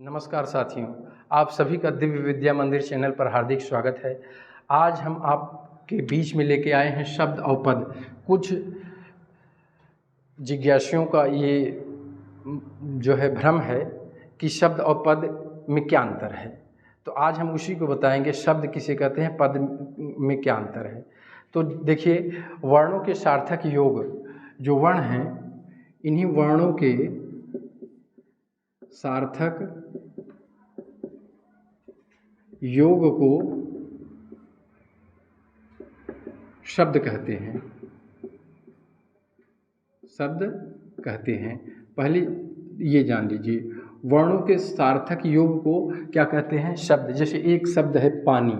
नमस्कार साथियों, आप सभी का दिव्य विद्या मंदिर चैनल पर हार्दिक स्वागत है। आज हम आपके बीच में लेके आए हैं शब्द और पद। कुछ जिज्ञासुओं का ये जो है भ्रम है कि शब्द और पद में क्या अंतर है, तो आज हम उसी को बताएंगे। शब्द किसे कहते हैं, पद में क्या अंतर है। तो देखिए, वर्णों के सार्थक योग, जो वर्ण हैं, इन्हीं वर्णों के सार्थक योग को शब्द कहते हैं। शब्द कहते हैं। पहले ये जान लीजिए, वर्णों के सार्थक योग को क्या कहते हैं, शब्द। जैसे एक शब्द है पानी।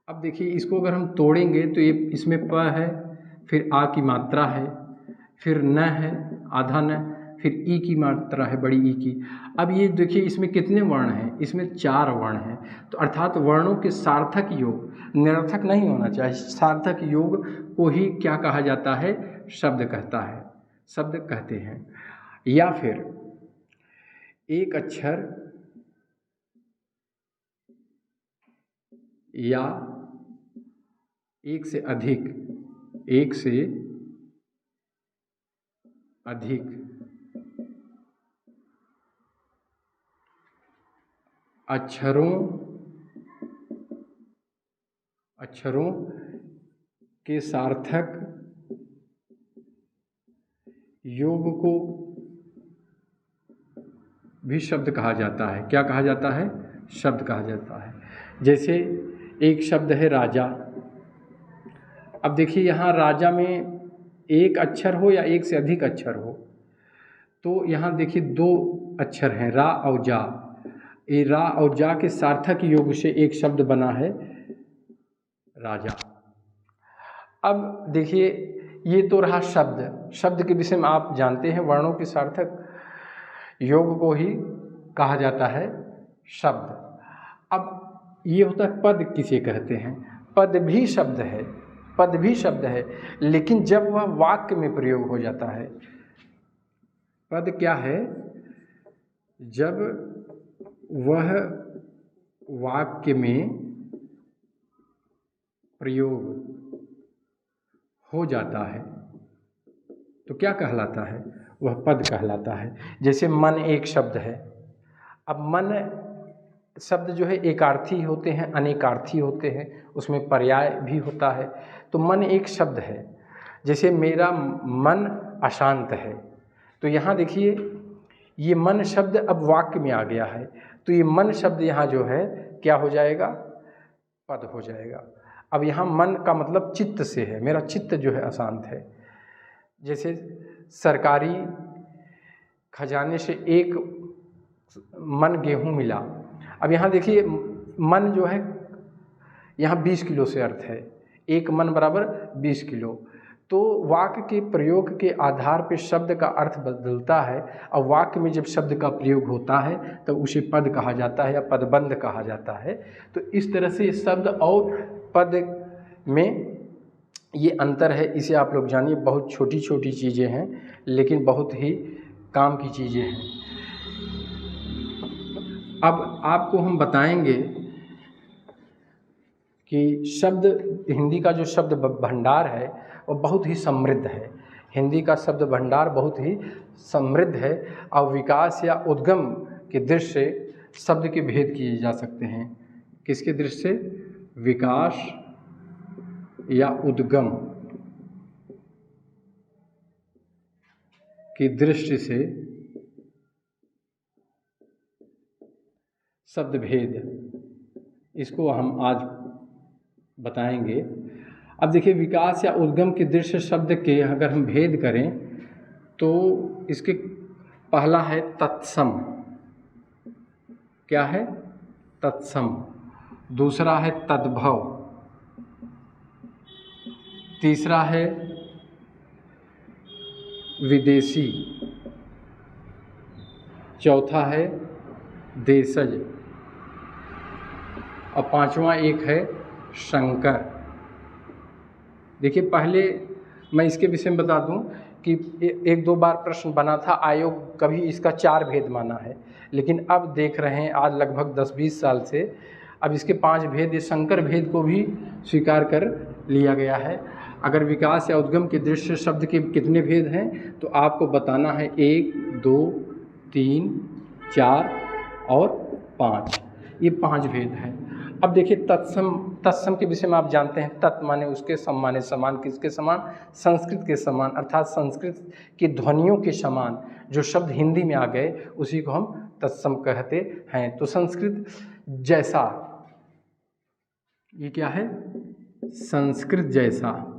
अब देखिए, इसको अगर हम तोड़ेंगे तो ये इसमें प है, फिर आ की मात्रा है, फिर न है आधा न, फिर ई की मात्रा है बड़ी ई की। अब ये देखिए, इसमें कितने वर्ण हैं, इसमें 4 वर्ण हैं। तो अर्थात वर्णों के सार्थक योग, निरर्थक नहीं होना चाहिए, सार्थक योग को ही क्या कहा जाता है, शब्द कहता है, शब्द कहते हैं। या फिर एक अक्षर या एक से अधिक अक्षरों के सार्थक योग को भी शब्द कहा जाता है। क्या कहा जाता है, शब्द कहा जाता है। जैसे एक शब्द है राजा। अब देखिए, यहाँ राजा में एक अक्षर हो या एक से अधिक अक्षर हो, तो यहाँ देखिए 2 अक्षर हैं, रा और जा। ये रा और जा के सार्थक योग से एक शब्द बना है, राजा। अब देखिए, ये तो रहा शब्द। शब्द के विषय में आप जानते हैं, वर्णों के सार्थक योग को ही कहा जाता है शब्द। अब ये होता है पद किसे कहते हैं। पद भी शब्द है, पद भी शब्द है, लेकिन जब वह वाक्य में प्रयोग हो जाता है। पद क्या है, जब वह वाक्य में प्रयोग हो जाता है तो क्या कहलाता है, वह पद कहलाता है। जैसे मन एक शब्द है। अब मन शब्द जो है एकार्थी होते हैं, अनेकार्थी होते हैं, उसमें पर्याय भी होता है। तो मन एक शब्द है। जैसे मेरा मन अशांत है, तो यहाँ देखिए, ये मन शब्द अब वाक्य में आ गया है, तो ये मन शब्द यहाँ जो है क्या हो जाएगा, पद हो जाएगा। अब यहाँ मन का मतलब चित्त से है, मेरा चित्त जो है अशांत है। जैसे सरकारी खजाने से एक मन गेहूँ मिला। अब यहाँ देखिए, मन जो है यहाँ 20 किलो से अर्थ है, एक मन बराबर 20 किलो। तो वाक्य के प्रयोग के आधार पर शब्द का अर्थ बदलता है, और वाक्य में जब शब्द का प्रयोग होता है तो उसे पद कहा जाता है या पदबंध कहा जाता है। तो इस तरह से शब्द और पद में ये अंतर है, इसे आप लोग जानिए। बहुत छोटी छोटी चीज़ें हैं, लेकिन बहुत ही काम की चीज़ें हैं। अब आपको हम बताएंगे कि शब्द, हिंदी का जो शब्द भंडार है वो बहुत ही समृद्ध है। हिंदी का शब्द भंडार बहुत ही समृद्ध है, और विकास या उद्गम के दृष्टि से शब्द के भेद किए जा सकते हैं। किसके दृष्टि से, विकास या उद्गम की दृष्टि से शब्द भेद, इसको हम आज बताएंगे। अब देखिए, विकास या उद्गम की दृष्टि से शब्द के अगर हम भेद करें तो इसके पहला है तत्सम। क्या है, तत्सम। दूसरा है तद्भव। तीसरा है विदेशी। चौथा है देशज, और 5वां एक है संकर। देखिए, पहले मैं इसके विषय में बता दूं कि एक दो बार प्रश्न बना था, आयोग कभी इसका 4 भेद माना है, लेकिन अब देख रहे हैं आज लगभग 10-20 साल से अब इसके 5 भेद, ये शंकर भेद को भी स्वीकार कर लिया गया है। अगर विकास या उद्गम के दृश्य शब्द के कितने भेद हैं तो आपको बताना है 1, 2, 3, 4 और 5, ये 5 भेद हैं। अब देखिए तत्सम के विषय में आप जानते हैं, तत् माने उसके, सम माने समान, किसके समान, संस्कृत के समान, अर्थात संस्कृत की ध्वनियों के समान जो शब्द हिंदी में आ गए उसी को हम तत्सम कहते हैं। तो संस्कृत जैसा, ये क्या है, संस्कृत जैसा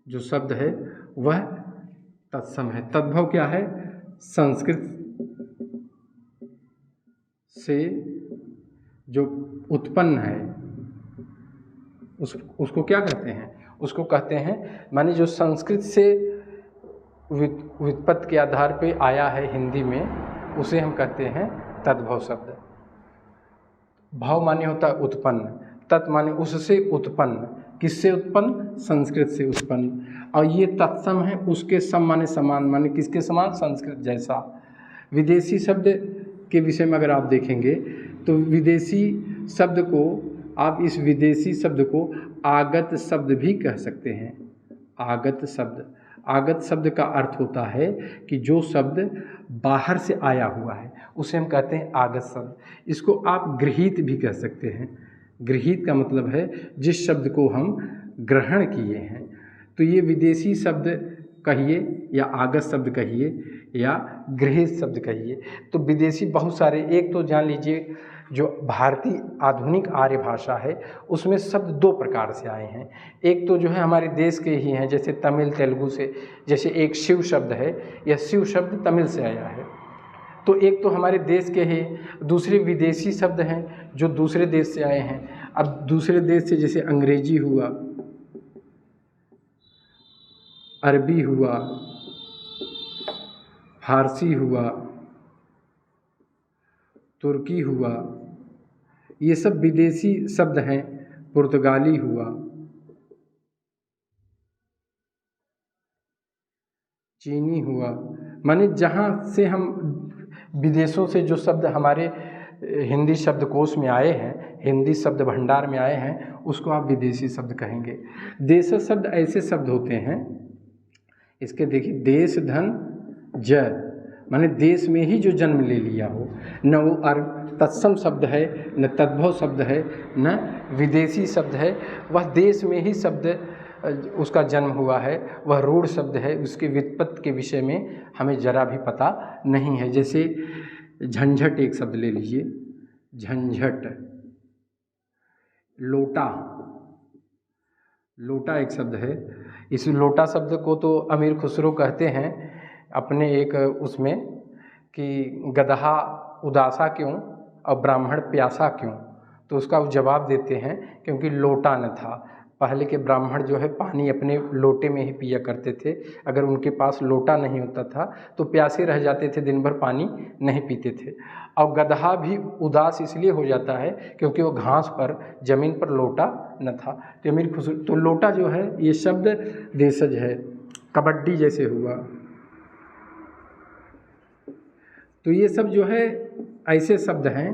जो शब्द है वह तत्सम है। तद्भव क्या है, संस्कृत से जो उत्पन्न है उसको क्या कहते हैं, उसको कहते हैं, माने जो संस्कृत से व्युत्पत्ति के आधार पे आया है हिंदी में, उसे हम कहते हैं तद्भव शब्द। भाव माने होता है उत्पन्न, तत् माने उससे उत्पन्न, किससे उत्पन्न, संस्कृत से उत्पन्न, और ये तत्सम है उसके सम माने समान, माने किसके समान, संस्कृत जैसा। विदेशी शब्द के विषय में अगर आप देखेंगे तो विदेशी शब्द को आप इस विदेशी शब्द को आगत शब्द भी कह सकते हैं। आगत शब्द, आगत शब्द का अर्थ होता है कि जो शब्द बाहर से आया हुआ है उसे हम कहते हैं आगत शब्द। इसको आप गृहीत भी कह सकते हैं। गृहीत का मतलब है जिस शब्द को हम ग्रहण किए हैं। तो ये विदेशी शब्द कहिए या आगत शब्द कहिए या गृहीत शब्द कहिए। तो विदेशी बहुत सारे, एक तो जान लीजिए जो भारतीय आधुनिक आर्य भाषा है उसमें शब्द 2 प्रकार से आए हैं। एक तो जो है हमारे देश के ही हैं, जैसे तमिल तेलुगु से, जैसे एक शिव शब्द है, यह शिव शब्द तमिल से आया है। तो एक तो हमारे देश के ही, दूसरे विदेशी शब्द हैं जो दूसरे देश से आए हैं। अब दूसरे देश से जैसे अंग्रेजी हुआ, अरबी हुआ, फारसी हुआ, तुर्की हुआ, ये सब विदेशी शब्द हैं। पुर्तगाली हुआ, चीनी हुआ, माने जहाँ से हम विदेशों से जो शब्द हमारे हिंदी शब्दकोश में आए हैं, हिंदी शब्द भंडार में आए हैं, उसको आप विदेशी शब्द कहेंगे। देश शब्द ऐसे शब्द होते हैं, इसके देखिए देश धन ज, माने देश में ही जो जन्म ले लिया हो, न वो तत्सम शब्द है, न तद्भव शब्द है, न विदेशी शब्द है, वह देश में ही शब्द उसका जन्म हुआ है, वह रूढ़ शब्द है। उसके व्युत्पत्ति के विषय में हमें जरा भी पता नहीं है। जैसे झंझट एक शब्द ले लीजिए, झंझट, लोटा, लोटा एक शब्द है। इस लोटा शब्द को तो अमीर खुसरो कहते हैं अपने एक उसमें कि गदहा उदासा क्यों और ब्राह्मण प्यासा क्यों, तो उसका वो जवाब देते हैं क्योंकि लोटा न था। पहले के ब्राह्मण जो है पानी अपने लोटे में ही पिया करते थे, अगर उनके पास लोटा नहीं होता था तो प्यासे रह जाते थे, दिन भर पानी नहीं पीते थे। और गदहा भी उदास इसलिए हो जाता है क्योंकि वो घास पर, ज़मीन पर लोटा न था। तो अमीर खुसरो, तो लोटा जो है ये शब्द देशज है। कबड्डी जैसे हुआ, तो ये सब जो है ऐसे शब्द हैं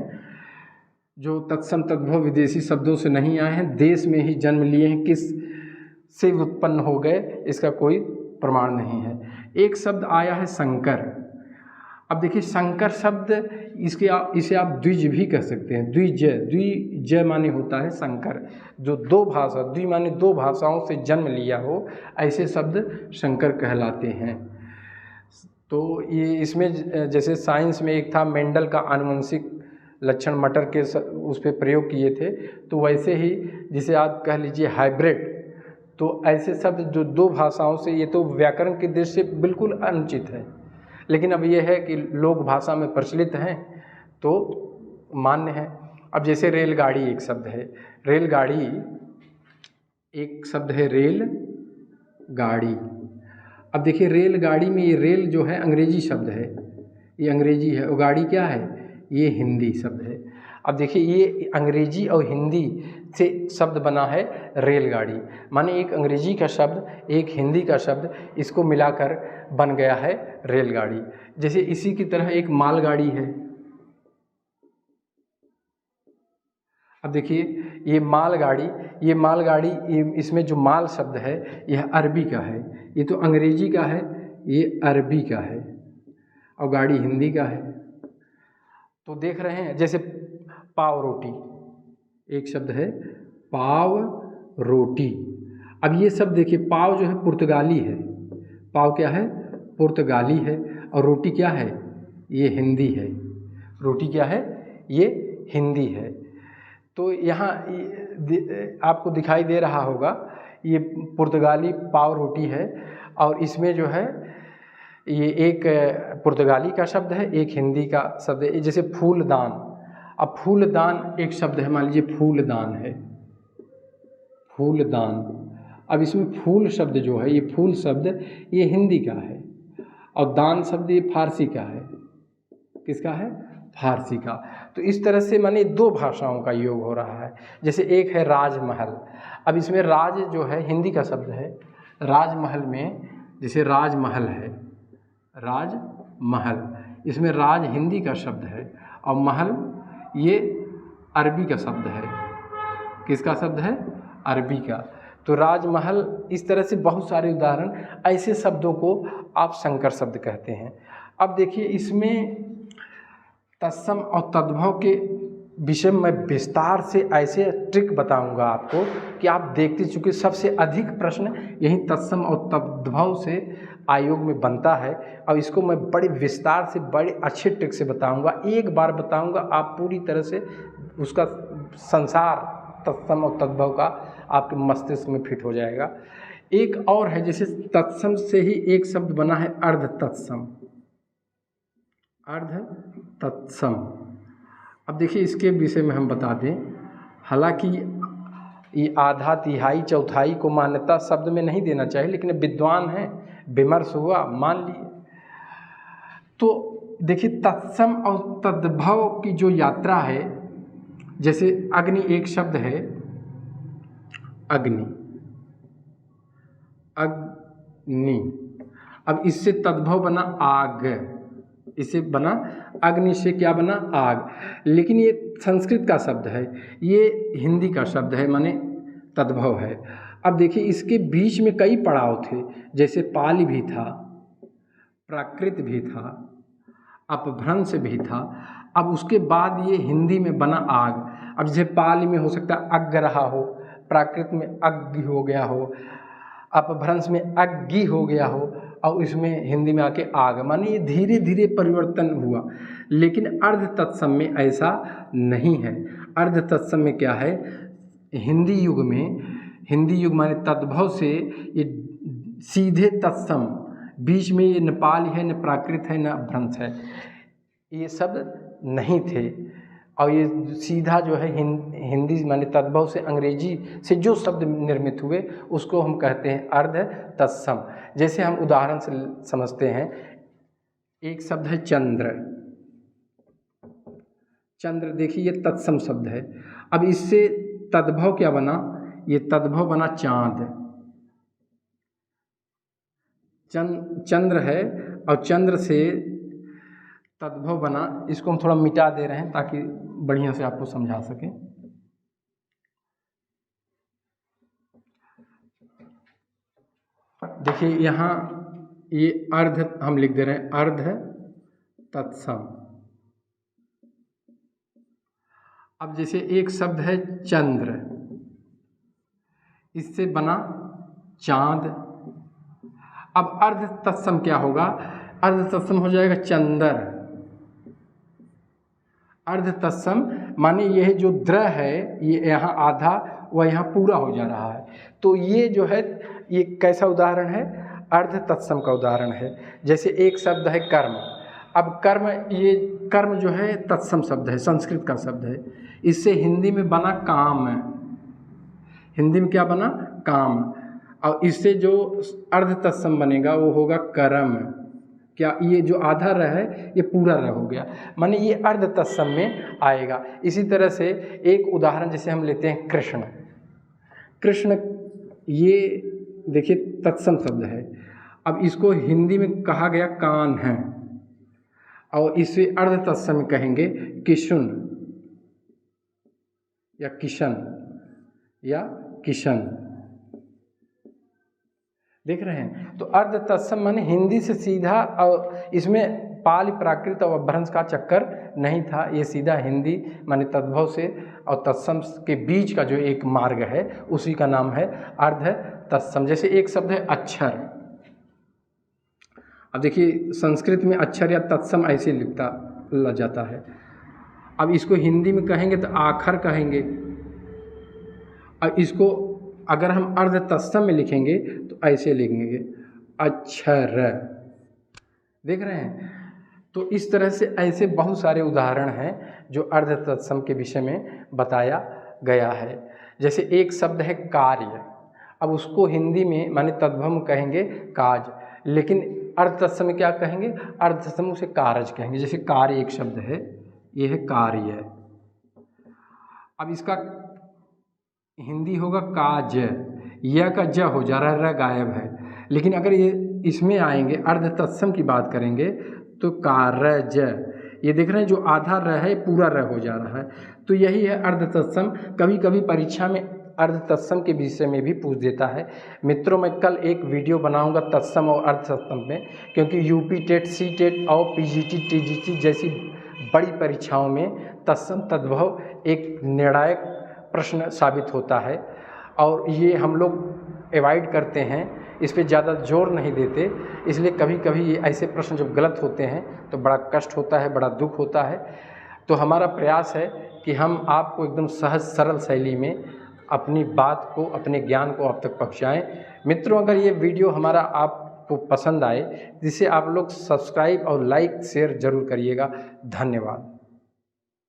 जो तत्सम तद्भव विदेशी शब्दों से नहीं आए हैं, देश में ही जन्म लिए हैं। किस से उत्पन्न हो गए इसका कोई प्रमाण नहीं है। एक शब्द आया है शंकर। अब देखिए शंकर शब्द इसे आप द्विज भी कह सकते हैं। द्विज माने होता है शंकर, जो 2 भाषा, द्वि माने 2 भाषाओं से जन्म लिया हो, ऐसे शब्द शंकर कहलाते हैं। तो ये इसमें जैसे साइंस में एक था मेंडल का आनुवंशिक लक्षण मटर के उस पर प्रयोग किए थे, तो वैसे ही जिसे आप कह लीजिए हाइब्रिड, तो ऐसे शब्द जो 2 भाषाओं से, ये तो व्याकरण की दृष्टि से बिल्कुल अनुचित है, लेकिन अब ये है कि लोक भाषा में प्रचलित हैं तो मान्य है। अब जैसे रेलगाड़ी एक शब्द है, रेलगाड़ी एक शब्द है, रेल गाड़ी। अब देखिए रेलगाड़ी में ये रेल जो है अंग्रेजी शब्द है, ये अंग्रेजी है, और गाड़ी क्या है, ये हिंदी शब्द है। अब देखिए ये अंग्रेजी और हिंदी से शब्द बना है रेलगाड़ी। माने एक अंग्रेजी का शब्द, एक हिंदी का शब्द, इसको मिलाकर बन गया है रेलगाड़ी। जैसे इसी की तरह एक मालगाड़ी है। अब देखिए ये मालगाड़ी, इसमें जो माल शब्द है यह अरबी का है, ये तो अंग्रेजी का है, ये अरबी का है, और गाड़ी हिंदी का है। तो देख रहे हैं जैसे पाव रोटी, एक शब्द है पाव रोटी। अब ये सब देखिए, पाव जो है पुर्तगाली है, पाव क्या है? पुर्तगाली है, और रोटी क्या है? ये हिंदी है। रोटी क्या है? ये हिंदी है। तो यहाँ आपको दिखाई दे रहा होगा ये पुर्तगाली पाव रोटी है, और इसमें जो है ये एक पुर्तगाली का शब्द है, एक हिंदी का शब्द है। जैसे फूलदान, अब फूलदान एक शब्द है, मान लीजिए फूलदान है, फूलदान। अब इसमें फूल शब्द जो है, ये फूल शब्द ये हिंदी का है, और दान शब्द ये फारसी का है। किसका है? फारसी का। तो इस तरह से माने दो भाषाओं का योग हो रहा है। जैसे एक है राजमहल, अब इसमें राज जो है हिंदी का शब्द है, राजमहल में जैसे राजमहल है, राजमहल, इसमें राज हिंदी का शब्द है, और महल ये अरबी का शब्द है। किसका शब्द है? अरबी का। तो राजमहल, इस तरह से बहुत सारे उदाहरण, ऐसे शब्दों को आप संकर शब्द कहते हैं। अब देखिए इसमें तत्सम और तद्भव के विषय में विस्तार से ऐसे ट्रिक बताऊंगा आपको कि आप देखते, चूँकि सबसे अधिक प्रश्न यही तत्सम और तद्भव से आयोग में बनता है, और इसको मैं बड़े विस्तार से बड़े अच्छे ट्रिक से बताऊंगा। एक बार बताऊंगा, आप पूरी तरह से उसका संसार तत्सम और तद्भव का आपके मस्तिष्क में फिट हो जाएगा। एक और है, जैसे तत्सम से ही एक शब्द बना है अर्ध तत्सम, अर्ध तत्सम। अब देखिए इसके विषय में हम बता दें, हालांकि ये आधा तिहाई चौथाई को मान्यता शब्द में नहीं देना चाहिए, लेकिन विद्वान है, विमर्श हुआ, मान लिए। तो देखिए तत्सम और तद्भव की जो यात्रा है, जैसे अग्नि एक शब्द है, अग्नि, अग्नि। अब इससे तद्भव बना आग, इससे बना अग्नि, से क्या बना? आग। लेकिन ये संस्कृत का शब्द है, ये हिंदी का शब्द है, माने तद्भव है। अब देखिए इसके बीच में कई पड़ाव थे, जैसे पाली भी था, प्राकृत भी था, अपभ्रंश भी था। अब उसके बाद ये हिंदी में बना आग। अब जैसे पाली में हो सकता है अग्ग रहा हो, प्राकृत में अग्नि हो गया हो, अपभ्रंश में अग्नि हो गया हो, और इसमें हिंदी में आके आग। माने ये धीरे धीरे परिवर्तन हुआ। लेकिन अर्ध तत्सम में ऐसा नहीं है। अर्ध तत्सम में क्या है? हिंदी युग में, हिंदी युग माने तद्भव से ये सीधे तत्सम, बीच में ये न पाली है, न प्राकृत है, न अपभ्रंश है, ये शब्द नहीं थे। और ये सीधा जो है हिंदी माने तद्भव से, अंग्रेजी से जो शब्द निर्मित हुए उसको हम कहते हैं अर्ध तत्सम। जैसे हम उदाहरण से समझते हैं, एक शब्द है चंद्र, चंद्र देखिए ये तत्सम शब्द है। अब इससे तद्भव क्या बना? ये तद्भव बना चांद। चंद्र है, और चंद्र से तद्भव बना, इसको हम थोड़ा मिटा दे रहे हैं ताकि बढ़िया से आपको समझा सकें। देखिए यहाँ ये अर्ध हम लिख दे रहे हैं, अर्ध तत्सम। अब जैसे एक शब्द है चंद्र, इससे बना चांद। अब अर्ध तत्सम क्या होगा? अर्ध तत्सम हो जाएगा चंदर। अर्ध तत्सम माने यह जो द्र है, ये यहाँ आधा, वह यहाँ पूरा हो जा रहा है। तो ये जो है, ये कैसा उदाहरण है? अर्ध तत्सम का उदाहरण है। जैसे एक शब्द है कर्म। अब कर्म, ये कर्म जो है तत्सम शब्द है, संस्कृत का शब्द है। इससे हिंदी में बना काम, हिंदी में क्या बना? काम। और इससे जो अर्ध तत्सम बनेगा वो होगा कर्म। क्या ये जो आधा र है ये पूरा र हो गया, माने ये अर्ध तत्सम में आएगा। इसी तरह से एक उदाहरण जैसे हम लेते हैं कृष्ण। कृष्ण ये देखिए तत्सम शब्द है। अब इसको हिंदी में कहा गया कान है, और इसे अर्ध तत्सम में कहेंगे किशुन या किशन या किशन। देख रहे हैं, तो अर्ध तत्सम माने हिंदी से सीधा, और इसमें पाली प्राकृत और अपभ्रंश का चक्कर नहीं था, ये सीधा हिंदी माने तद्भव से और तत्सम के बीच का जो एक मार्ग है उसी का नाम है अर्ध तत्सम। जैसे एक शब्द है अक्षर। अब देखिए संस्कृत में अक्षर या तत्सम ऐसे लिखा जाता है। अब इसको हिंदी में कहेंगे तो आखर कहेंगे, और इसको अगर हम अर्ध तत्सम में लिखेंगे तो ऐसे लिखेंगे अक्षर। देख रहे हैं, तो इस तरह से ऐसे बहुत सारे उदाहरण हैं जो अर्ध तत्सम के विषय में बताया गया है। जैसे एक शब्द है कार्य, अब उसको हिंदी में माने तद्भव में कहेंगे काज, लेकिन अर्ध तत्सम में क्या कहेंगे, अर्ध तत्सम उसे कारज कहेंगे। जैसे कार्य एक शब्द है, ये है कार्य। अब इसका हिंदी होगा काज, यह का ज हो जा रहा है, र गायब है। लेकिन अगर ये इसमें आएंगे अर्ध तत्सम की बात करेंगे तो कारज, ये देख रहे हैं जो आधा र है पूरा र हो जा रहा है, तो यही है अर्ध तत्सम। कभी कभी परीक्षा में अर्ध तत्सम के विषय में भी पूछ देता है। मित्रों, मैं कल एक वीडियो बनाऊंगा तत्सम और अर्ध तत्सम में, क्योंकि यूपी टेट, सी टेट और पीजीटी, टीजीटी जैसी बड़ी परीक्षाओं में तत्सम तद्भव एक निर्णायक प्रश्न साबित होता है, और ये हम लोग अवॉइड करते हैं, इस पे ज़्यादा जोर नहीं देते। इसलिए कभी कभी ये ऐसे प्रश्न जब गलत होते हैं तो बड़ा कष्ट होता है, बड़ा दुख होता है। तो हमारा प्रयास है कि हम आपको एकदम सहज सरल शैली में अपनी बात को, अपने ज्ञान को आप तक पहुँचाएँ। मित्रों, अगर ये वीडियो हमारा आपको पसंद आए, जिसे आप लोग सब्सक्राइब और लाइक शेयर ज़रूर करिएगा। धन्यवाद।